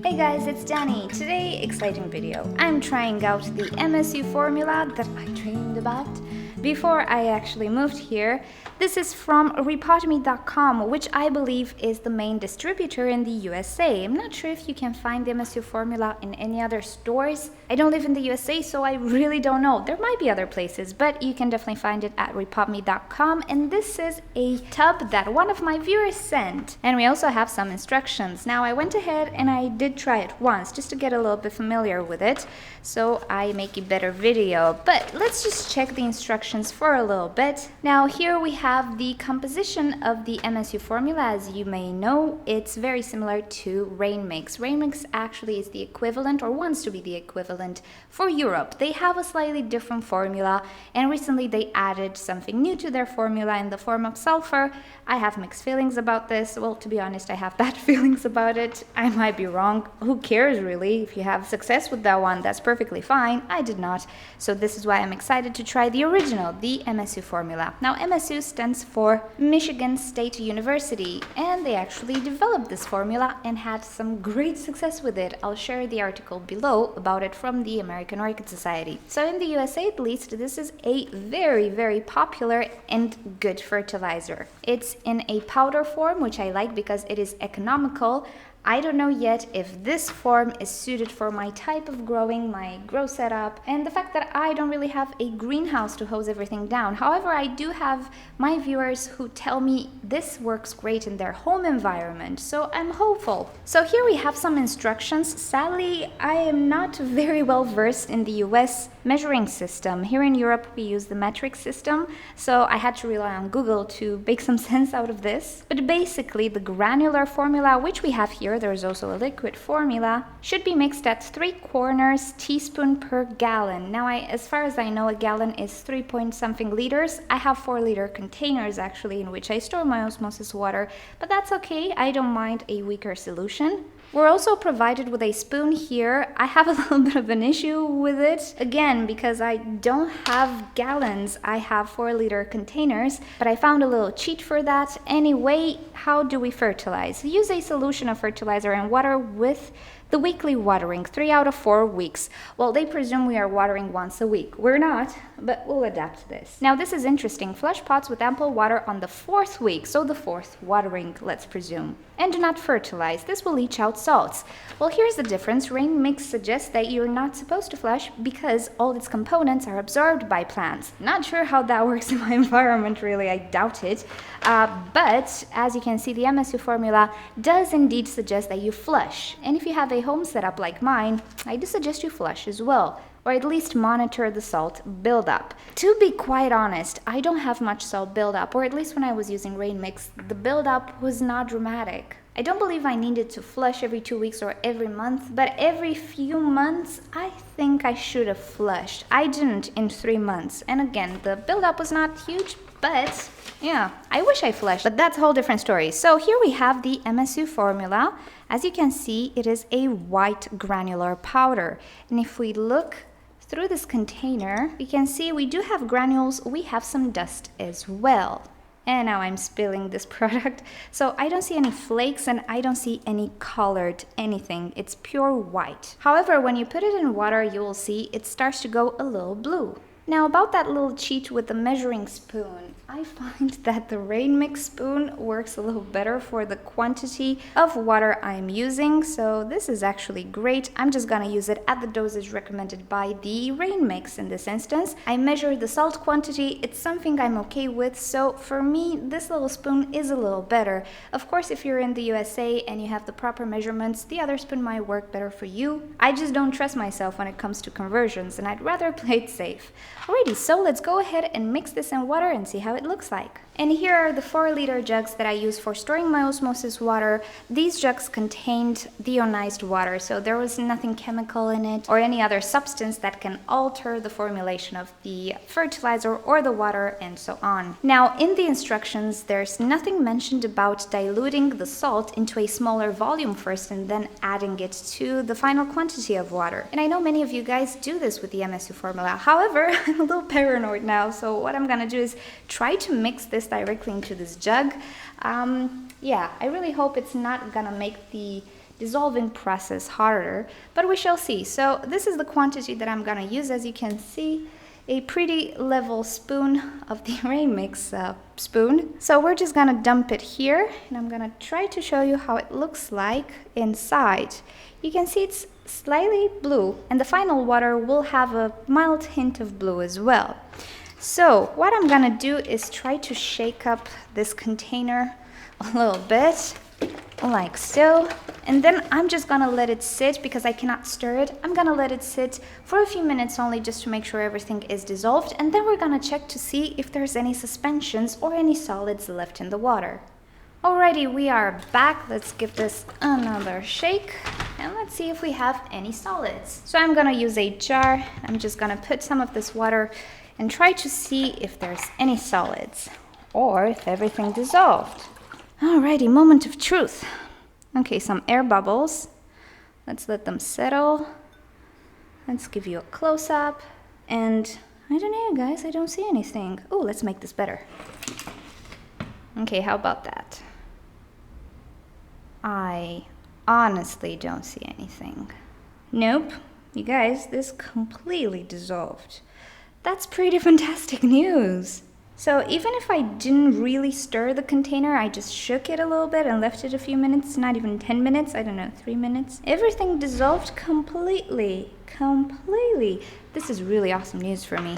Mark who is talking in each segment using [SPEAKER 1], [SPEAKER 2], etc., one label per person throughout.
[SPEAKER 1] Hey guys, it's Danny. Today, exciting video. I'm trying out the MSU formula that I dreamed about before I actually moved here. This is from repotome.com, which I believe is the main distributor in the USA. I'm not sure if you can find the MSU formula in any other stores. I don't live in the USA, so I really don't know. There might be other places, but you can definitely find it at repotome.com. And this is a tub that one of my viewers sent. And we also have some instructions. Now, I went ahead and I did try it once just to get a little bit familiar with it, so I make a better video. But let's just check the instructions for a little bit. Now, here we have the composition of the MSU formula. As you may know, it's very similar to Rain Mix. Rain Mix actually is the equivalent, or wants to be the equivalent, for Europe. They have a slightly different formula, and recently they added something new to their formula in the form of sulfur. I have mixed feelings about this. Well, to be honest, I have bad feelings about it. I might be wrong. Who cares, really? If you have success with that one, that's perfectly fine. I did not. So this is why I'm excited to try the original, the MSU formula. Now, MSU stands for Michigan State University, and they actually developed this formula and had some great success with it. I'll share the article below about it from the American Orchid Society. So in the USA, at least, this is a very, very popular and good fertilizer. It's in a powder form, which I like because it is economical. I don't know yet if this form is suited for my type of growing, my grow setup, and the fact that I don't really have a greenhouse to hose everything down. However, I do have my viewers who tell me this works great in their home environment, so I'm hopeful. So here we have some instructions. Sadly, I am not very well versed in the US measuring system. Here in Europe, we use the metric system, so I had to rely on Google to make some sense out of this. But basically, the granular formula, which we have here, there's also a liquid formula, should be mixed at 3/4 teaspoon per gallon. Now, as far as I know, a gallon is 3 point something liters. I have 4-liter containers actually in which I store my osmosis water, but that's okay. I don't mind a weaker solution. We're also provided with a spoon here. I have a little bit of an issue with it, again, because I don't have gallons. I have 4-liter containers, but I found a little cheat for that. Anyway, how do we fertilize? Use a solution of fertilizer and water with the weekly watering, 3 out of 4 weeks. Well, they presume we are watering once a week. We're not, but we'll adapt to this. Now, this is interesting. Flush pots with ample water on the 4th week, so the 4th watering, let's presume. And do not fertilize. This will leach out salts. Well, here's the difference. Rain Mix suggests that you're not supposed to flush because all its components are absorbed by plants. Not sure how that works in my environment, really. I doubt it. But as you can see, the MSU formula does indeed suggest that you flush. And if you have a home setup like mine, I do suggest you flush as well, or at least monitor the salt buildup. To be quite honest, I don't have much salt buildup, or at least when I was using Rain Mix, the buildup was not dramatic. I don't believe I needed to flush every 2 weeks or every month, but every few months, I think I should have flushed. I didn't in 3 months, and again, the buildup was not huge, but yeah, I wish I flushed, but that's a whole different story. So here we have the MSU formula. As you can see, it is a white granular powder, and if we look through this container, we can see we do have granules, we have some dust as well. And now I'm spilling this product. So I don't see any flakes and I don't see any colored anything. It's pure white. However, when you put it in water, you will see it starts to go a little blue. Now, about that little cheat with the measuring spoon, I find that the Rain Mix spoon works a little better for the quantity of water I'm using, so this is actually great. I'm just gonna use it at the dosage recommended by the Rain Mix in this instance. I measure the salt quantity. It's something I'm okay with, so for me, this little spoon is a little better. Of course, if you're in the USA and you have the proper measurements, the other spoon might work better for you. I just don't trust myself when it comes to conversions, and I'd rather play it safe. Alrighty, so let's go ahead and mix this in water and see how it looks like. And here are the 4-liter jugs that I use for storing my osmosis water. These jugs contained deionized water, so there was nothing chemical in it or any other substance that can alter the formulation of the fertilizer or the water and so on. Now, in the instructions, there's nothing mentioned about diluting the salt into a smaller volume first and then adding it to the final quantity of water. And I know many of you guys do this with the MSU formula. However, I'm a little paranoid now, so what I'm gonna do is try to mix this directly into this jug. Yeah, I really hope it's not gonna make the dissolving process harder, but we shall see. So this is the quantity that I'm gonna use. As you can see, a pretty level spoon of the rain mix spoon. So we're just gonna dump it here, and I'm gonna try to show you how it looks like inside. You can see it's slightly blue, and the final water will have a mild hint of blue as well. So what I'm gonna do is try to shake up this container a little bit, like so, and then I'm just gonna let it sit because I cannot stir it. I'm gonna let it sit for a few minutes only just to make sure everything is dissolved, and then we're gonna check to see if there's any suspensions or any solids left in the water. Alrighty, we are back. Let's give this another shake and let's see if we have any solids. So I'm gonna use a jar. I'm just gonna put some of this water and try to see if there's any solids or if everything dissolved. Alrighty, moment of truth. Okay, some air bubbles. Let's let them settle. Let's give you a close-up. And I don't know, guys, I don't see anything. Oh, let's make this better. Okay, how about that? I honestly don't see anything. Nope, you guys, this completely dissolved. That's pretty fantastic news. So even if I didn't really stir the container, I just shook it a little bit and left it a few minutes, not even 10 minutes, I don't know, 3 minutes. Everything dissolved completely. This is really awesome news for me.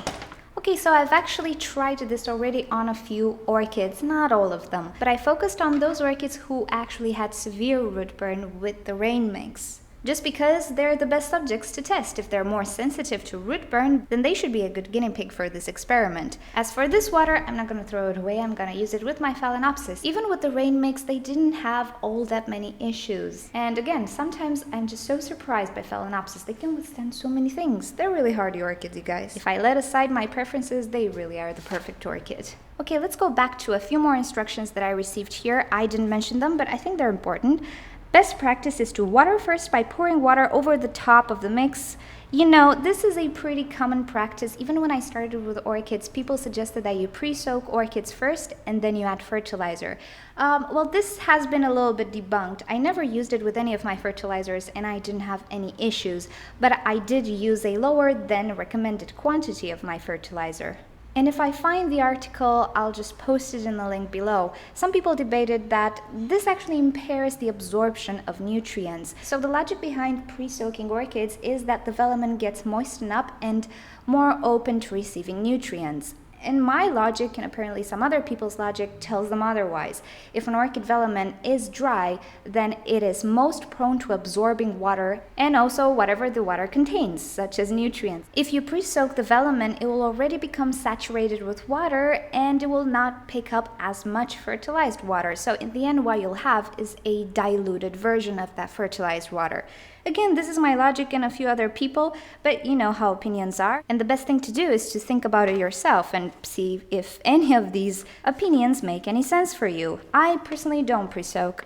[SPEAKER 1] Okay, so I've actually tried this already on a few orchids, not all of them, but I focused on those orchids who actually had severe root burn with the rain mix. Just because they're the best subjects to test. If they're more sensitive to root burn, then they should be a good guinea pig for this experiment. As for this water, I'm not going to throw it away, I'm going to use it with my Phalaenopsis. Even with the rain mix, they didn't have all that many issues. And again, sometimes I'm just so surprised by Phalaenopsis. They can withstand so many things. They're really hardy orchids, you guys. If I let aside my preferences, they really are the perfect orchid. Okay, let's go back to a few more instructions that I received here. I didn't mention them, but I think they're important. Best practice is to water first by pouring water over the top of the mix. You know, this is a pretty common practice. Even when I started with orchids, people suggested that you pre-soak orchids first and then you add fertilizer. Well, this has been a little bit debunked. I never used it with any of my fertilizers and I didn't have any issues, but I did use a lower than recommended quantity of my fertilizer. And if I find the article, I'll just post it in the link below. Some people debated that this actually impairs the absorption of nutrients. So the logic behind pre-soaking orchids is that the velamen gets moistened up and more open to receiving nutrients. And my logic, and apparently some other people's logic, tells them otherwise. If an orchid velamen is dry, then it is most prone to absorbing water and also whatever the water contains, such as nutrients. If you pre-soak the velamen, it will already become saturated with water and it will not pick up as much fertilized water. So in the end, what you'll have is a diluted version of that fertilized water. Again, this is my logic and a few other people, but you know how opinions are. And the best thing to do is to think about it yourself and see if any of these opinions make any sense for you. I personally don't pre-soak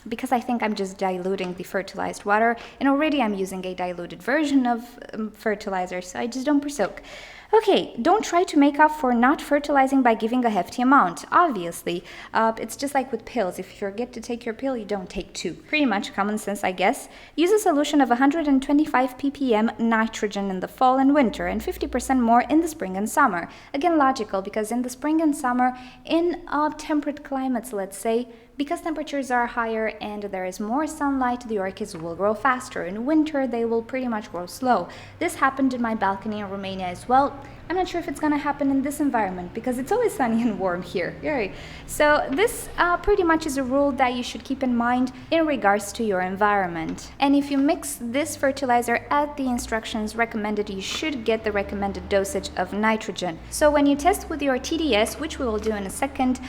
[SPEAKER 1] because I think I'm just diluting the fertilized water, and already I'm using a diluted version of fertilizer, so I just don't pre-soak. Okay, don't try to make up for not fertilizing by giving a hefty amount, obviously. It's just like with pills. If you forget to take your pill, you don't take two. Pretty much common sense, I guess. Use a solution of 125 ppm nitrogen in the fall and winter and 50% more in the spring and summer. Again, logical, because in the spring and summer, in temperate climates, let's say, because temperatures are higher and there is more sunlight, the orchids will grow faster. In winter, they will pretty much grow slow. This happened in my balcony in Romania as well. I'm not sure if it's going to happen in this environment because it's always sunny and warm here. Right. So this pretty much is a rule that you should keep in mind in regards to your environment. And if you mix this fertilizer at the instructions recommended, you should get the recommended dosage of nitrogen. So when you test with your TDS, which we will do in a second,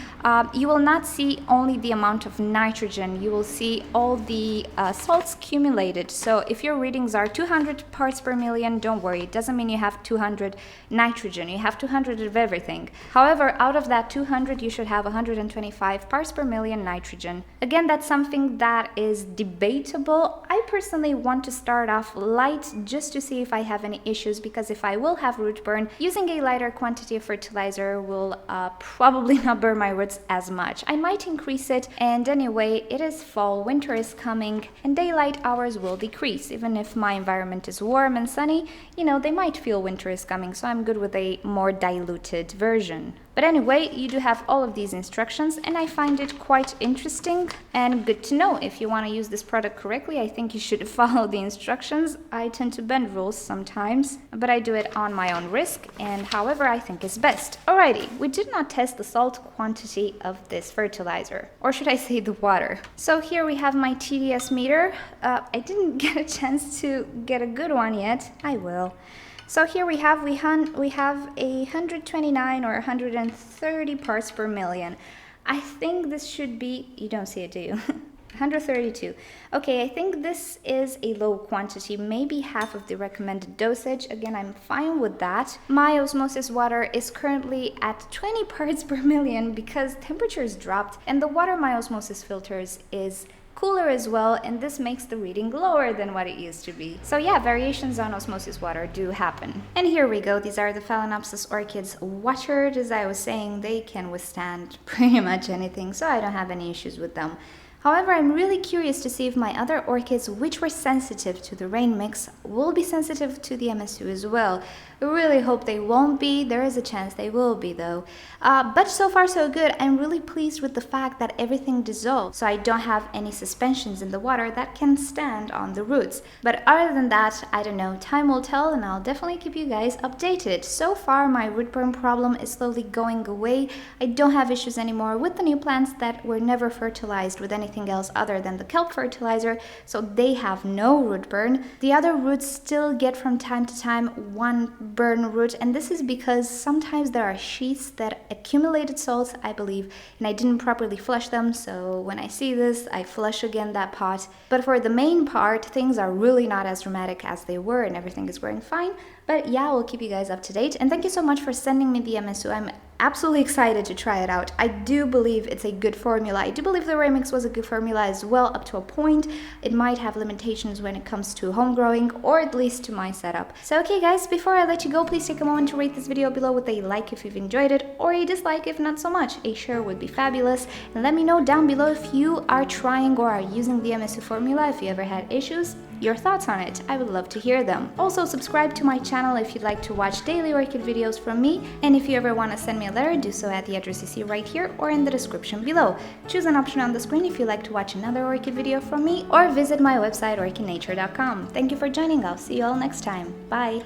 [SPEAKER 1] you will not see only the amount of nitrogen, you will see all the salts accumulated. So if your readings are 200 parts per million, don't worry, it doesn't mean you have 200 nitrogen nitrogen. You have 200 of everything. However, out of that 200, you should have 125 parts per million nitrogen. Again, that's something that is debatable. I personally want to start off light just to see if I have any issues, because if I will have root burn, using a lighter quantity of fertilizer will probably not burn my roots as much. I might increase it, and anyway, it is fall, winter is coming, and daylight hours will decrease. Even if my environment is warm and sunny, you know, they might feel winter is coming, so I'm good with a more diluted version. But anyway, you do have all of these instructions, and I find it quite interesting and good to know. If you want to use this product correctly, I think you should follow the instructions. I tend to bend rules sometimes, but I do it on my own risk and however I think is best. Alrighty, we did not test the salt quantity of this fertilizer, or should I say the water. So here we have my Tds meter. I didn't get a chance to get a good one yet. I will. So here we have 129 or 130 parts per million. I think this should be, you don't see it, do you? 132. Okay, I think this is a low quantity, maybe half of the recommended dosage. Again, I'm fine with that. My osmosis water is currently at 20 parts per million because temperatures dropped, and the water my osmosis filters is cooler as well, and this makes the reading lower than what it used to be. So yeah, variations on osmosis water do happen. And here we go. These are the Phalaenopsis Orchids watered. As I was saying, they can withstand pretty much anything, so I don't have any issues with them. However, I'm really curious to see if my other orchids, which were sensitive to the rain mix, will be sensitive to the MSU as well. I really hope they won't be. There is a chance they will be though. But so far so good. I'm really pleased with the fact that everything dissolved, so I don't have any suspensions in the water that can stand on the roots. But other than that, I don't know. Time will tell, and I'll definitely keep you guys updated. So far, my root burn problem is slowly going away. I don't have issues anymore with the new plants that were never fertilized with anything else other than the kelp fertilizer, so they have no root burn. The other roots still get from time to time one burn root, and this is because sometimes there are sheaths that accumulated salts, I believe, and I didn't properly flush them, so when I see this, I flush again that pot. But for the main part, things are really not as dramatic as they were, and everything is going fine. But yeah, we'll keep you guys up to date, and thank you so much for sending me the MSU. I'm absolutely excited to try it out. I do believe it's a good formula. I do believe the remix was a good formula as well, up to a point. It might have limitations when it comes to home growing, or at least to my setup. So okay guys, before I let you go, please take a moment to rate this video below with a like if you've enjoyed it, or a dislike if not so much. A share would be fabulous, and let me know down below if you are trying or are using the MSU formula, if you ever had issues, your thoughts on it. I would love to hear them. Also, subscribe to my channel if you'd like to watch daily orchid videos from me, and if you ever want to send me a letter, do so at the address you see right here or in the description below. Choose an option on the screen if you'd like to watch another orchid video from me, or visit my website orchidnature.com. Thank you for joining. I'll see you all next time. Bye!